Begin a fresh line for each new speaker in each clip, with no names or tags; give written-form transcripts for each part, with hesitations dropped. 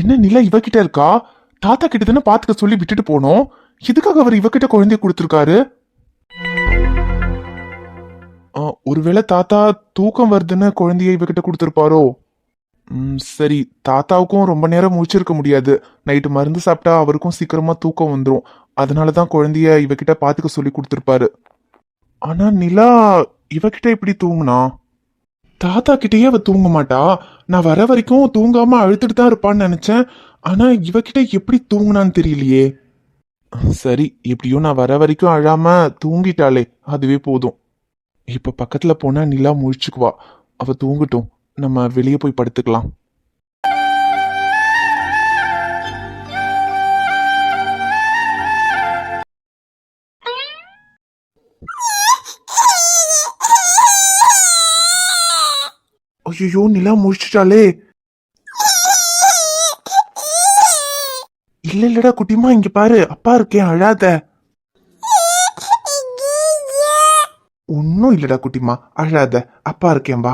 என்ன நிலா இவகிட்ட இருக்கா? தாத்தா கிட்ட தானே பாத்துக்க சொல்லி விட்டுட்டு போனோம். எதுக்காக அவர் இவகிட்ட குழந்தைய கொடுத்துருக்காரு? ஒருவேளை தாத்தா தூக்கம் வருதுன்னு குழந்தைய இவகிட்ட கொடுத்துருப்பாரோ? சரி, தாத்தாவுக்கும் ரொம்ப நேரம் முழிச்சிருக்க முடியாது. நைட்டு மருந்து சாப்பிட்டா அவருக்கும் சீக்கிரமா தூக்கம் வந்துடும். அதனாலதான் குழந்தைய இவகிட்ட பாத்துக்க சொல்லி கொடுத்துருப்பாரு. ஆனா நிலா இவகிட்ட எப்படி தூங்குனா? தாத்தா கிட்டயே அவ தூங்க மாட்டா. நான் வர வரைக்கும் தூங்காம அழுத்துட்டு தான் இருப்பான்னு நினைச்சேன். ஆனா இவகிட்ட எப்படி தூங்குனான்னு தெரியலையே. சரி, எப்படியும் நான் வர வரைக்கும் அழாம தூங்கிட்டாளே, அதுவே போதும். இப்ப பக்கத்துல போனா நிலா முழிச்சுக்குவா. அவ தூங்கட்டும், நம்ம வெளியே போய் படுத்துக்கலாம். ஐயோ, நிலா முழிச்சிட்டாளே. இல்லடா குட்டிமா, இங்க பாரு, அப்பா இருக்கேன், அழாத. ஒன்னும் இல்லடா குட்டிமா, அழாத, அப்பா இருக்கேன், வா.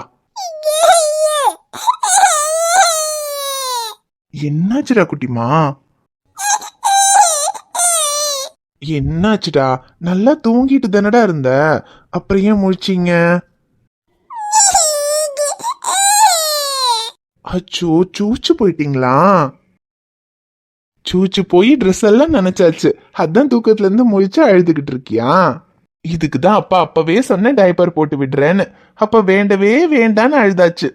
என்னாச்சுடா குட்டிமா? என்னாச்சுடா? நல்லா தூங்கிட்டு தானடா இருந்த, அப்புறம் ஏன் முழிச்சீங்க? அச்சோ, சூச்சு போயிட்டீங்களா? சூச்சு போய் ட்ரெஸ் எல்லாம் நினைச்சாச்சு, அதான் தூக்கத்துல இருந்து முழிச்சு அழுதுகிட்டு இருக்கியா? இதுக்குதான் அப்பா அப்பவே சொன்ன டைப்பர் போட்டு விடுறேன்னு. அப்ப வேண்டவே வேண்டான்னு அழுதாச்சு.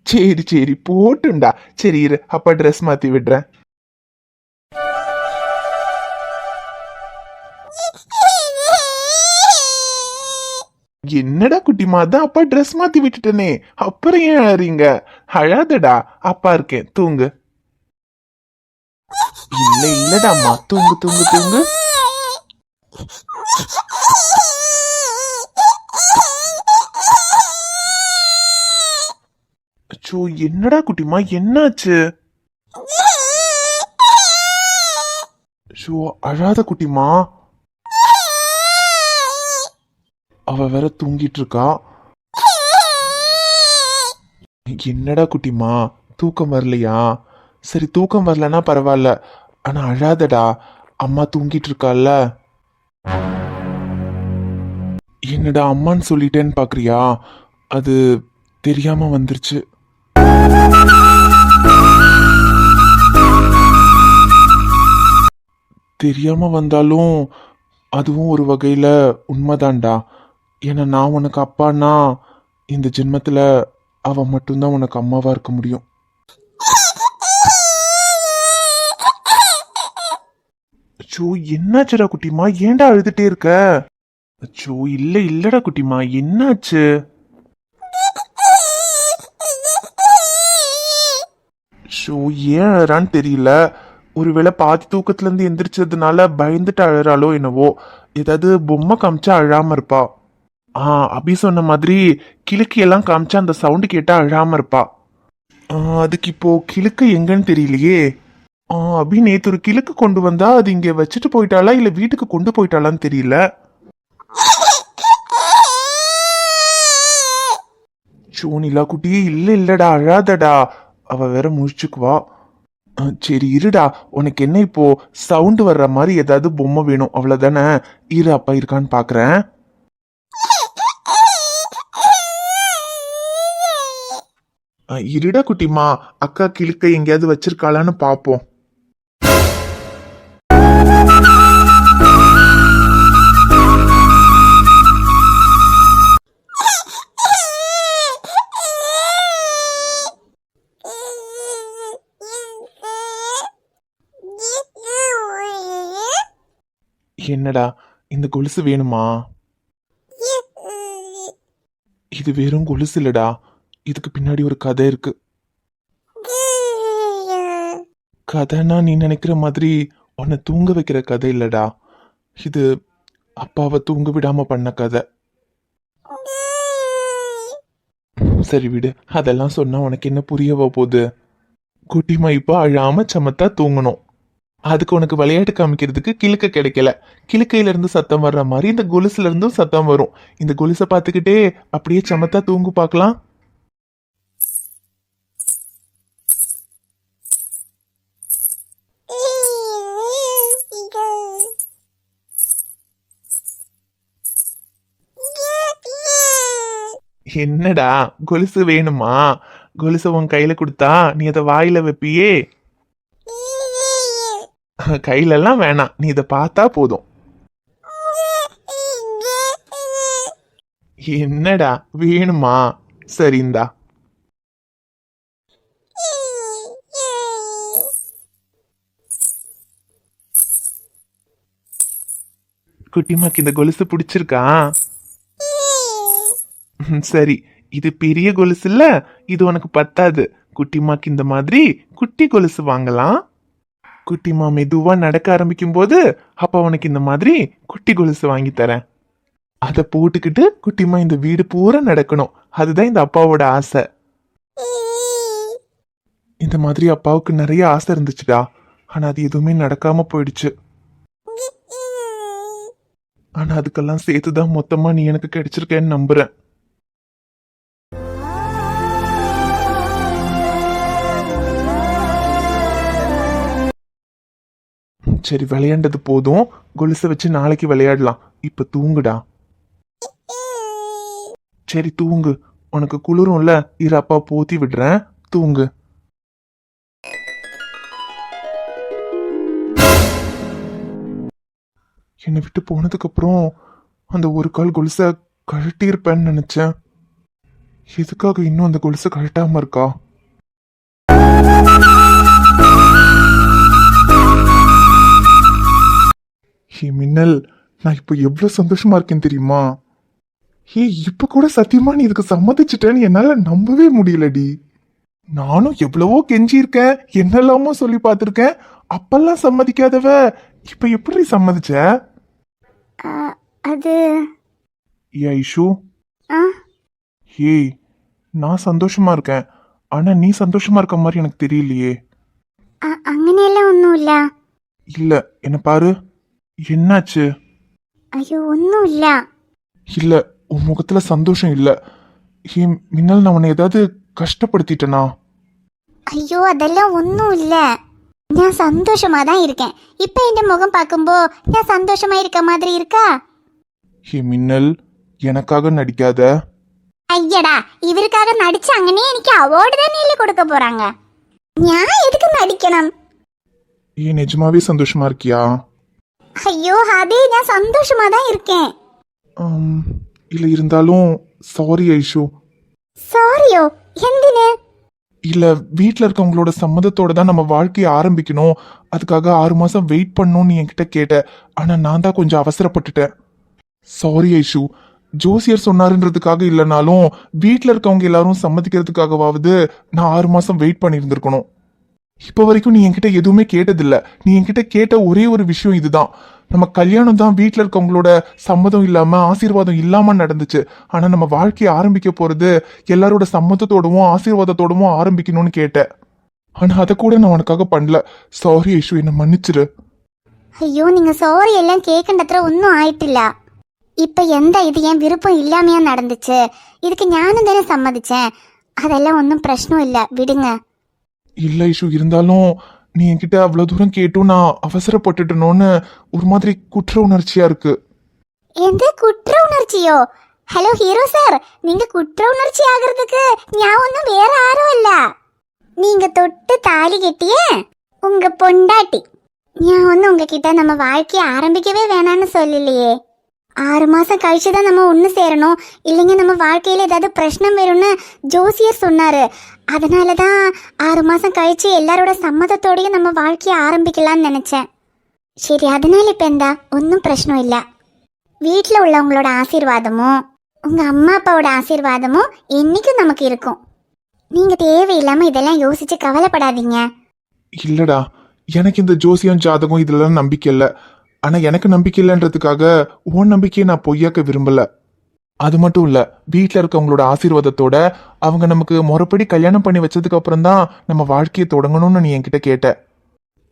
சரி சரி, போட்டுண்டா. சரி இரு, அப்பா ட்ரெஸ் மாத்தி விடுறேன். என்னடா குட்டிமா, தான் அப்பா ட்ரெஸ் மாத்தி விட்டுட்டனே, அப்புறம் ஏன் அழறீங்க? அழாதடா, அப்பா இருக்கேன், தூங்கு. இல்லடாம்மா, தூங்கு தூங்கு தூங்கு. அச்சோ, என்னடா குட்டிமா, என்னாச்சு? அழாத குட்டிமா. அவ வேற தூங்கிட்டு இருக்கா. என்னடா குட்டிமா, தூக்கம் வரலையா? சரி, தூக்கம் வரலன்னா பரவாயில்ல, ஆனா அழாதடா, அம்மா தூங்கிட்டு இருக்கால. என்னடா அம்மான்னு சொல்லிட்டேன்னு பாக்குறியா? அது தெரியாம வந்துருச்சு. தெரியாம வந்தாலும் அதுவும் ஒரு வகையில உண்மைதான்டா. ஏன்னா நான் உனக்கு அப்பான்னா இந்த ஜென்மத்துல அவ மட்டும்தான் உனக்கு அம்மாவா இருக்க முடியும். அச்சோ, என்னாச்சுடா குட்டிமா, ஏன்டா அழுதுட்டே இருக்க? அச்சோ, இல்லடா குட்டிமா, என்னாச்சு? ஷோ, ஏன் அழறான்னு தெரியல. ஒருவேளை பாதி தூக்கத்துல இருந்து எந்திரிச்சதுனால பயந்துட்டு அழறாளோ என்னவோ. ஏதாவது பொம்மை காமிச்சா அழாம இருப்பா. அபி சொன்ன மாதிரி கிழக்கு எல்லாம் காமிச்சா அந்த சவுண்டு கேட்டா அழாம இருப்பா. அதுக்கு இப்போ கிழக்கு எங்கன்னு தெரியலையே. அபி நேத்து ஒரு கிழக்கு கொண்டு வந்தா, அது இங்க வச்சுட்டு போயிட்டாளா இல்ல வீட்டுக்கு கொண்டு போயிட்டாளான்னு தெரியல. சோனிலா குட்டி, இல்லடா, அழாதடா, அவ வேற முழிச்சுக்குவா. சரி இருடா, உனக்கு என்ன இப்போ சவுண்ட் வர்ற மாதிரி ஏதாவது பொம்மை வேணும் அவ்வளவுதானே? இரு, அப்பா இருக்கான்னு பாக்குறேன். இருடா குட்டிமா, அக்கா கிழக்க எங்கேயாவது வச்சிருக்காளான்னு பாப்போம். என்னடா, இந்த கொலுசு வேணுமா? இது வெறும் கொலுசு இல்லடா, இதுக்கு பின்னாடி ஒரு கதை இருக்கு. கதைன்னா நீ நினைக்கிற மாதிரி உன்னை தூங்க வைக்கிற கதை இல்லடா. இது அப்பாவை தூங்க விடாம பண்ண கதை. சரி விடு, அதெல்லாம் சொன்னா உனக்கு என்ன புரியவோ போகுது? குட்டிமா இப்ப அழாம சமத்தா தூங்கணும். அதுக்கு உனக்கு விளையாட்டு காமிக்கிறதுக்கு கிழக்க கிடைக்கல. கிழக்கையில இருந்து சத்தம் வர்ற மாதிரி இந்த கொலுசுல இருந்தும் சத்தம் வரும். இந்த கொலுசை பார்த்துக்கிட்டே அப்படியே சமத்தா தூங்கு பார்க்கலாம். என்னடா கொலுசு வேணுமா? கொலுசு உன் கையில கொடுத்தா நீ அதை வாயில வைப்பியே. கையில எல்லாம் வேணாம், நீ இதை பார்த்தா போதும். என்னடா வேணுமா? சரிந்தா. குட்டிமாக்கு இந்த கொலுசு பிடிச்சிருக்கா? சரி, இது பெரிய கொலுசு இல்ல, இது உனக்கு பத்தாது. குட்டிமாக்கு இந்த மாதிரி குட்டி கொலுசு வாங்கலாம். குட்டிமா மெதுவா நடக்க ஆரம்பிக்கும் போது அப்ப உனக்கு இந்த மாதிரி குட்டி கொலுசு வாங்கி தரேன். அதை போட்டுக்கிட்டு குட்டிமா இந்த வீடு பூரா நடக்கணும். அதுதான் இந்த அப்பாவோட ஆசை. இந்த மாதிரி அப்பாவுக்கு நிறைய ஆசை இருந்துச்சுடா, ஆனா அது எதுவுமே நடக்காம போயிடுச்சு. ஆனா அதுக்கெல்லாம் சேர்த்துதான் மொத்தமா நீ எனக்கு கிடைச்சிருக்கேன்னு நம்புறேன். சரி, விளையாண்டது போதும். கொலுசை வச்சு நாளைக்கு விளையாடலாம். இப்ப தூங்குடா. சரி தூங்கு, உனக்கு குளிரும்ல, இரு அப்பா போத்தி விடுறேன், தூங்கு. என்னை விட்டு போனதுக்கு அப்புறம் அந்த ஒரு கால் கொலுசை கழட்டி இருப்பேன்னு நினைச்சேன். எதுக்காக இன்னும் அந்த கொலுசை கழட்டாம இருக்கா? ஹே மின்னல், நான் இப்போ எவ்வளவு சந்தோஷமா இருக்கேன் தெரியுமா? ஹே, இப்ப கூட சத்தியமா நீ இதுக்கு சம்மதிச்சிட்டேன்னு என்னால நம்பவே முடியலடி. நானும் எவ்வளவோ கெஞ்சி இருக்கேன், என்னெல்லாமோ சொல்லி பார்த்திருக்கேன், அப்பெல்லாம் சம்மதிக்காதவ இப்ப எப்படி சம்மதிச்ச?
அது
ஏ ஐஷு, ஹே, நான் சந்தோஷமா இருக்கேன், ஆனா நீ சந்தோஷமா இருக்க மாதிரி எனக்கு தெரியலையே.
അങ്ങനെയെല്ലാം ഒന്നുമില്ല.
இல்ல, என்ன பாரு, என்னாச்சு?
ஐயோ ஒன்றும்
இல்ல, உன் முகத்துல சந்தோஷம் இல்ல. ஹே மின்னல், நான் உன்னை ஏதாவது கஷ்டப்படுத்திட்டனா?
ஐயோ அதெல்லாம் ஒன்றும் இல்லை, நான் சந்தோஷமா தான் இருக்கேன். இப்போ என் முகம் பார்க்கும்போ நான் சந்தோஷமா இருக்க மாதிரி இருக்கா?
ஹே மின்னல், எனக்காக நடிக்காத.
ஐயடா, இவருக்காக நடிச்சாங்கன்னே எனக்கு அவார்டு தான் நீல கொடுக்க போறாங்க. நான் எதுக்கு நடிக்கணும்?
ஏன் நிஜமாவே சந்தோஷமா இருக்கியா?
ஐயோ அதே, நான் சந்தோஷமா தான் இருக்கேன்.
இல்ல, இருந்தாலும் சாரி ஐஷு.
சாரியோ? എന്തിന്?
இல்ல, வீட்ல இருக்கவங்களோட சம்மதத்தோட தான் நம்ம வாழ்க்கையை ஆரம்பிக்கணும், அதுக்காக 6 மாசம் வெயிட் பண்ணணும்னு என்கிட்ட கேட்ட. ஆனா நான் தான் கொஞ்சம் அவசரப்பட்டுட்டேன். சாரி ஐஷு. ஜோசியர் சொன்னாருன்றதுக்காக இல்லைனாலும் வீட்ல இருக்கவங்க எல்லாரும் சம்மதிக்கிறதுக்காகவாவது நான் 6 மாசம் வெயிட் பண்ணியிருந்திருக்கணும். இப்ப வரைக்கும் நீ என்கிட்ட எதுவுமே கேட்டதில்ல. நீ என்கிட்ட கேட்ட ஒரே ஒரு விஷயம் இதுதான், நம்ம கல்யாணம் தான் வீட்ல இருக்கவங்களோட சம்மதம் இல்லாம ஆசீர்வாதம் இல்லாம நடந்துச்சு, ஆனா நம்ம வாழ்க்கையை ஆரம்பிக்க போறது எல்லாரோட சம்மதத்தோடவும் ஆசீர்வாதத்தோடவும் ஆரம்பிக்கணும்னு கேட்டேன். ஆனா அதை கூட நான் உனக்காக பண்ணல. சாரி ஐஷு, என்னை மன்னிச்சிரு.
ஐயோ, நீங்க சாரி எல்லாம் கேட்கண்டത്ര ഒന്നും ആയിട്ടില്ല. இப்ப எந்த இது என் விருப்பம் இல்லாமையா நடந்துச்சு, இதுக்கு ஞானம் தானே சம்மதிச்சேன். அதெல்லாம் ஒன்றும் பிரச்சனை இல்லை, விடுங்க.
இல்ல ஐஷு, இருந்தாலும் நீ என்கிட்ட அவ்வளவு தூரம் கேட்டும் நான் அவசரப்பட்டுட்டனோன்னு ஒரு மாதிரி குற்ற உணர்ச்சியா இருக்கு.
எந்த குற்ற உணர்ச்சியோ? ஹலோ ஹீரோ சார், நீங்க குற்ற உணர்ச்சி ஆகிறதுக்கு நான் ஒன்றும் வேற யாரும் இல்ல. நீங்க தொட்டு தாலி கட்டிய உங்க பொண்டாட்டி. நான் ஒன்றும் உங்ககிட்ட நம்ம வாழ்க்கையை ஆரம்பிக்கவே வேணான்னு சொல்லலையே. 6 மாசம் கழிச்சுதான் நம்ம ஒன்று சேரணும், இல்லைங்க நம்ம வாழ்க்கையில ஏதாவது பிரச்சனை வரும்னு ஜோசியர் சொன்னாரு. அதனாலதான் 6 மாசம் கழிச்சு எல்லாரோட சம்மதத்தோடய நம்ம வாழ்க்கையை ஆரம்பிக்கலாம்னு நினைச்சேன். சரி, அதனால இப்ப எந்த ஒன்றும் பிரச்சனை இல்லை. வீட்டில் உள்ளவங்களோட ஆசீர்வாதமும் உங்க அம்மா அப்பாவோட ஆசீர்வாதமும் என்னைக்கும் நமக்கு இருக்கும். நீங்க தேவையில்லாம இதெல்லாம் யோசிச்சு கவலைப்படாதீங்க.
இல்லடா, எனக்கு இந்த ஜோசியம் ஜாதகம் இதெல்லாம் நம்பிக்கை இல்லை. ஆனா எனக்கு நம்பிக்கை இல்லைன்றதுக்காக உன் நம்பிக்கையை நான் பொய்யாக்க விரும்பல. அது மட்டும் இல்ல, வீட்டுல இருக்கவங்களோட ஆசீர்வாதத்தோட அவங்க நமக்கு முறைப்படி கல்யாணம் பண்ணி வச்சதுக்கு அப்புறம் தான் நம்ம வாழ்க்கையை தொடங்கணும்னு நீ என்கிட்ட கேட்ட.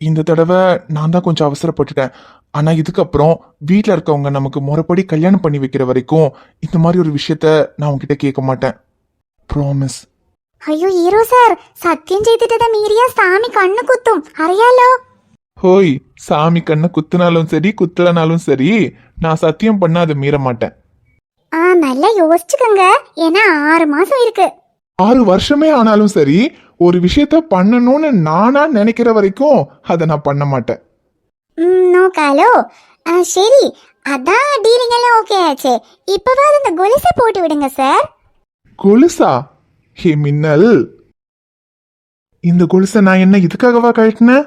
இந்த தடவை நான் தான் கொஞ்சம் அவசரப்பட்டுட்டேன். ஆனா இதுக்கப்புறம் வீட்டுல இருக்கவங்க நமக்கு முறைப்படி கல்யாணம் பண்ணி வைக்கிற வரைக்கும் இந்த மாதிரி ஒரு விஷயத்த நான் உன்கிட்ட கேட்க மாட்டேன். ப்ராமிஸ்.
അയ്യോ ഹീറോ സാർ, സത്യം ചെയ്തിട്ട് മീറിയ സാമി കണ്ണു കുത്തും, അറിയാലോ?
ஹோய், சாமி கண்ணை குத்துனாலும் சரி குத்தலனாலும் சரி, நான் சத்தியம் பண்ண அதை மீற மாட்டேன்.
நல்லா யோசிச்சுக்கோங்க, ஏன்னா 6 மாசம் இருக்கு.
6 வருஷமே ஆனாலும் சரி, ஒரு விஷயத்த பண்ணணும்னு நானா நினைக்கிற வரைக்கும் அதை நான் பண்ண மாட்டேன்.
நோ காலோ. சரி, அதான் டீலிங் எல்லாம் ஓகே ஆச்சு. இப்பவாது இந்த கொலுசை போட்டு விடுங்க சார்.
கொலுசா? ஹே மின்னல், இந்த கொலுசை நான் என்ன இதுக்காகவா கழட்டினேன்?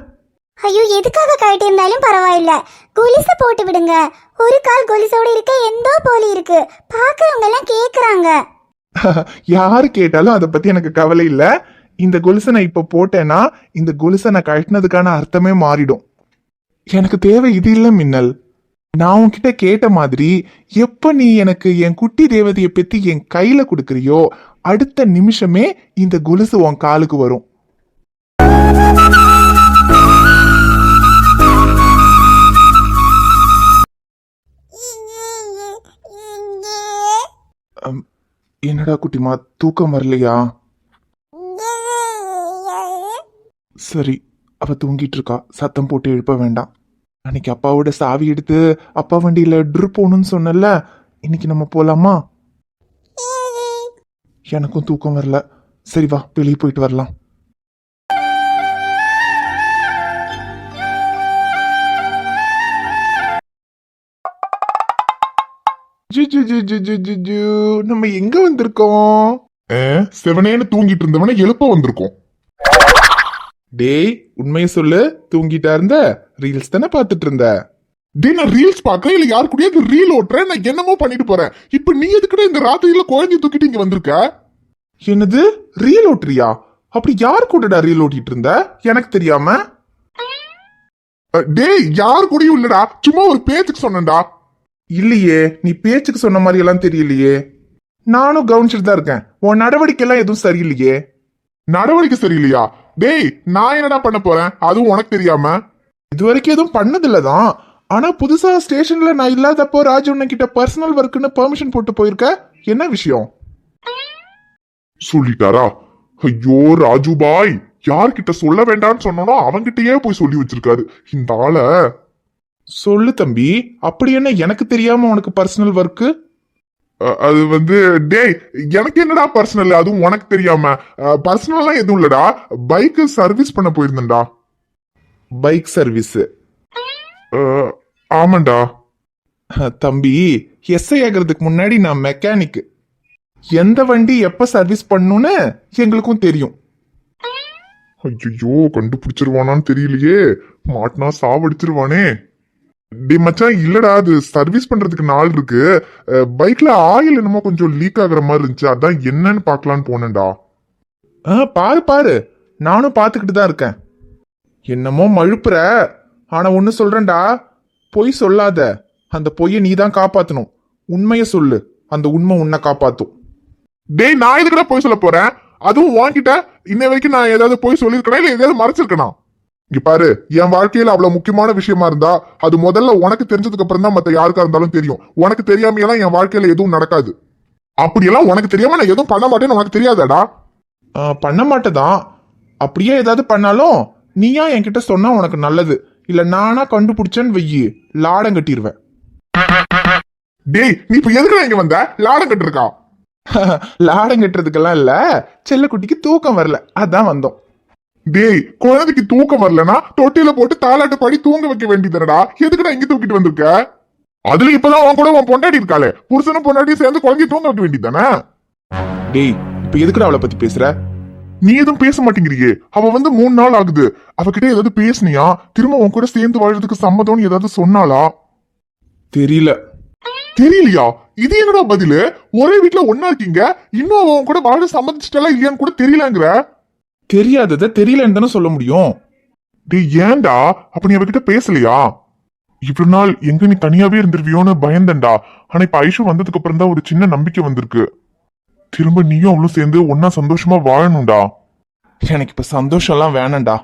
ஐயோ, எதுக்காக கழட்டியிருந்தாலும் பரவாயில்ல, கொலுசை போட்டு விடுங்க. ஒரு கால் கொலுசோட இருக்க எந்தோ போலி இருக்கு, பாக்குறவங்க எல்லாம் கேக்குறாங்க.
யாரு கேட்டாலும் அதை பத்தி எனக்கு கவலை இல்ல. இந்த கொலுசை நான் இப்ப போட்டேன்னா இந்த கொலுசை நான் கழட்டினதுக்கான அர்த்தமே மாறிடும். எனக்கு தேவை இது இல்ல மின்னல். நான் உன்கிட்ட கேட்ட மாதிரி எப்ப நீ எனக்கு என் குட்டி தேவதையை பத்தி என் கையில கொடுக்கறியோ அடுத்த நிமிஷமே இந்த கொலுசு உன் காலுக்கு வரும். என்னடா குட்டிமா, தூக்கம் வரலையா? சரி, அவ தூங்கிட்டு இருக்கா, சத்தம் போட்டு எழுப்ப வேண்டாம். அன்னைக்கு அப்பாவோட சாவி எடுத்து அப்பா வண்டியில ட்ரிப் போகணும்னு சொன்னல, இன்னைக்கு நம்ம போலாமா? எனக்கும் தூக்கம் வரல. சரி வா, வெளியே போயிட்டு வரலாம். நம்ம எங்க வந்திருக்கோம்?
செவனேன்னு தூங்கிட்டு இருந்தவன எழுப்ப வந்திருக்கோம்.
டேய், உண்மையை சொல்லு, தூங்கிட்டா இருந்த? ரீல்ஸ் தானே பாத்துட்டு இருந்த?
டேய், நான் ரீல்ஸ் பாக்குறேன் இல்ல யாரு கூடயாவது ரீல் ஓட்டுறேன், நான் என்னமோ பண்ணிட்டு போறேன். இப்ப நீ எதுக்குடா இந்த ராத்திரியில குழந்தைய தூக்கிட்டு இங்க வந்திருக்க?
என்னது, ரீல் ஓட்டுறியா? அப்படி யார் கூடடா ரீல் ஓட்டிட்டு இருந்த எனக்கு தெரியாம?
டேய், யார் கூடயும் இல்லடா, சும்மா ஒரு பேச்சுக்கு சொன்னேன்டா.
இல்லையே, நீ பேச்சுக்கு சொன்ன மாதிரி எல்லாம் தெரியலையே. நானும் கவனிச்சுட்டு தான் இருக்கேன். உன் நடவடிக்கை எல்லாம் எதுவும் சரியில்லையே.
நடவடிக்கை சரியில்லையா? டேய், நான் என்னடா பண்ண போறேன், அதுவும் உனக்கு தெரியாம?
இது வரைக்கும் எதுவும் பண்ணதில்லதான். ஆனா புதுசா ஸ்டேஷன்ல நான் இல்லாதப்போ ராஜு கிட்ட பர்சனல் ஒர்க்குன்னு பெர்மிஷன் போட்டு போயிருக்க. என்ன விஷயம்?
சொல்லிட்டாரா? ஐயோ ராஜு பாய், யார்கிட்ட சொல்ல வேண்டாம்னு சொன்னோனோ அவன்கிட்டயே போய் சொல்லி வச்சிருக்காரு இந்த ஆள.
சொல்லு தம்பி, அப்படி என்ன எனக்கு தெரியாம உனக்கு பர்சனல் ஒர்க்கு?
அது வந்து டேய், எனக்கு என்னடா பர்சனல், அதுவும் உனக்கு தெரியாம? பர்சனல்லாம் எதுவும் இல்லடா, பைக்கு சர்வீஸ் பண்ண போயிருந்தேன்டா.
Bike service?
ஆமாண்டா.
தம்பி, எஸ்ஐ ஆகிறதுக்கு முன்னாடி நான் மெக்கானிக். எந்த வண்டி எப்ப சர்வீஸ் பண்ணணும்னு எங்களுக்கும் தெரியும்.
ஐயோ, கண்டுபிடிச்சிருவானான்னு தெரியலையே, மாட்டினா சாவடிச்சிருவானே. டே மச்சான், இல்லடா, அது சர்வீஸ் பண்றதுக்கு நாள் இருக்கு. பைக்ல ஆயில் என்னமோ கொஞ்சம் லீக் ஆகுற மாதிரி இருந்துச்சு, அதான் என்னன்னு பாக்கலான்னு போனேன்டா.
பாரு பாரு, நானும் பாத்துக்கிட்டு தான் இருக்கேன். என்னமோ மழுப்புற. ஆனா ஒண்ணு சொல்றேன்டா, பொய் சொல்லாத. அந்த பொய்யை நீ தான் காப்பாத்தணும். உண்மைய சொல்லு, அந்த உண்மை உன்னை காப்பாத்தும்.
டேய், நான் எதுக்குடா போய் சொல்ல போறேன்? அதுவும் வாங்கிட்ட இன்ன வரைக்கும் நான் ஏதாவது போய் சொல்லிருக்கேனா இல்ல ஏதாவது மறைச்சிருக்கனா? இங்க பாரு, என் வாழ்க்கையில அவ்வளவு முக்கியமான விஷயமா இருந்தா அது முதல்ல உனக்கு தெரிஞ்சதுக்கு அப்புறம் தான் மத்த யாருக்கா இருந்தாலும் தெரியும். உனக்கு தெரியாமையெல்லாம் என் வாழ்க்கையில எதுவும் நடக்காது. அப்படியெல்லாம் உனக்கு தெரியாம நான் எதுவும் பண்ண மாட்டேன்னு உனக்கு தெரியாதாடா?
பண்ண மாட்டேதான். அப்படியே ஏதாவது பண்ணாலும் நீயா என்கிட்ட சொன்னா உனக்கு நல்லது. இல்ல நானா கண்டுபிடிச்சேன்னு வெய்யி, லாடம் கட்டிடுவேன்.
டேய், நீ இப்ப எதுக்குடா இங்க வந்த? லாடம் கட்டிருக்கா?
லாடம் கட்டுறதுக்கெல்லாம் இல்ல, செல்லக்குட்டிக்கு தூக்கம் வரல, அதான் வந்தோம்.
டேய், குழந்தைக்கு தூக்கம் வரலனா தொட்டில போட்டு தாலாட்டு பாடி தூங்க வைக்க வேண்டியதுடா. எதுக்குடா இங்க தூக்கிட்டு வந்திருக்க? அதுல இப்பதான் அவன் கூட உன் பொண்டாடி இருக்காளே, புருஷனும் பொண்டாட்டியும் சேர்ந்து குழந்தைய தூங்க வைக்க வேண்டியதானே?
டேய், இப்ப எதுக்குடா அவளை பத்தி பேசுற?
நீ எதுவும் பேச மாட்டேங்கிறியே. அவ வந்து 3 நாள் ஆகுது. அவகிட்ட ஏதாவது பேசுனியா? திரும்ப உன் கூட சேர்ந்து வாழ்றதுக்கு சம்மதம்னு ஏதாவது சொன்னாளா?
தெரியல.
தெரியலையா? இது என்னடா பதிலு? ஒரே வீட்டுல ஒன்னா இருக்கீங்க, இன்னும் அவன் கூட வாழ சம்மதிச்சிட்டாலா இல்லையான்னு கூட தெரியலங்கிற.
தெரியாதத தெரியலன்னு தானே சொல்ல முடியும்.
டேய், ஏன்டா அப்ப நீ அவகிட்ட பேசலையா? இவ்வளவு நாள் எங்க நீ தனியாவே இருந்துருவியோன்னு பயந்தண்டா. ஆனா இப்ப ஐஷு வந்ததுக்கு அப்புறம் தான் ஒரு சின்ன நம்பிக்கை வந்திருக்கு. திரும்ப நீயும் அவளும் சேர்ந்து ஒன்னா சந்தோஷமா வாழணும்டா.
எனக்கு இப்ப சந்தோஷம் எல்லாம் வேணாம்டா,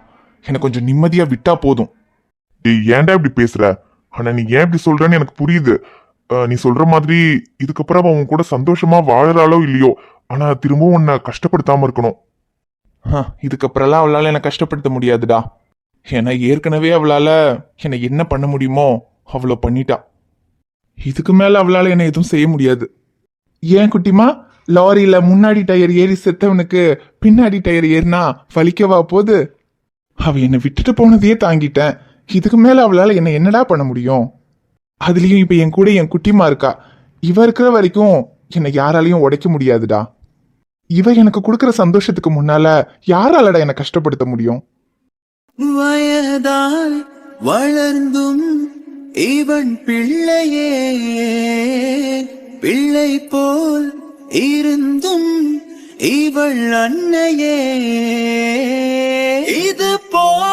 எனக்கு கொஞ்சம் நிம்மதியா விட்டா போதும்.
டேய், ஏன்டா இப்படி பேசுற? ஆனா நீ ஏன் இப்படி சொல்றன்னு எனக்கு புரியுது. நீ சொல்ற மாதிரி இதுக்கப்புறம் அவன் கூட சந்தோஷமா வாழறாளோ இல்லையோ, ஆனா திரும்பவும் உன்னை கஷ்டப்படுத்தாம இருக்கணும்.
இதுக்கப்புறம்லாம் அவளால என்னை கஷ்டப்படுத்த முடியாதுடா. ஏன்னா ஏற்கனவே அவளால என்னை என்ன பண்ண முடியுமோ அவ்வளோ பண்ணிட்டா. இதுக்கு மேல அவளால என்ன எதுவும் செய்ய முடியாது. ஏன் குட்டிமா, லாரியில முன்னாடி டயர் ஏறி செத்தவனுக்கு பின்னாடி டயர் ஏறினா வலிக்கவா போகுது? அவ என்னை விட்டுட்டு போனதையே தாங்கிட்டேன். இதுக்கு மேல அவளால என்ன என்னடா பண்ண முடியும்? அதுலயும் இப்ப என் கூட என் குட்டிமா இருக்கா. இவ இருக்கிற வரைக்கும் என்னை யாராலையும் உடைக்க முடியாதுடா. இவ எனக்கு கொடுக்கற சந்தோஷத்துக்கு முன்னால யாராலடா என்னை கஷ்டப்படுத்த முடியும்?
வயதால் வளர்ந்தும் இவன் பிள்ளையே, பிள்ளை போல் இருந்தும் இவள் அன்னையே. இது போல்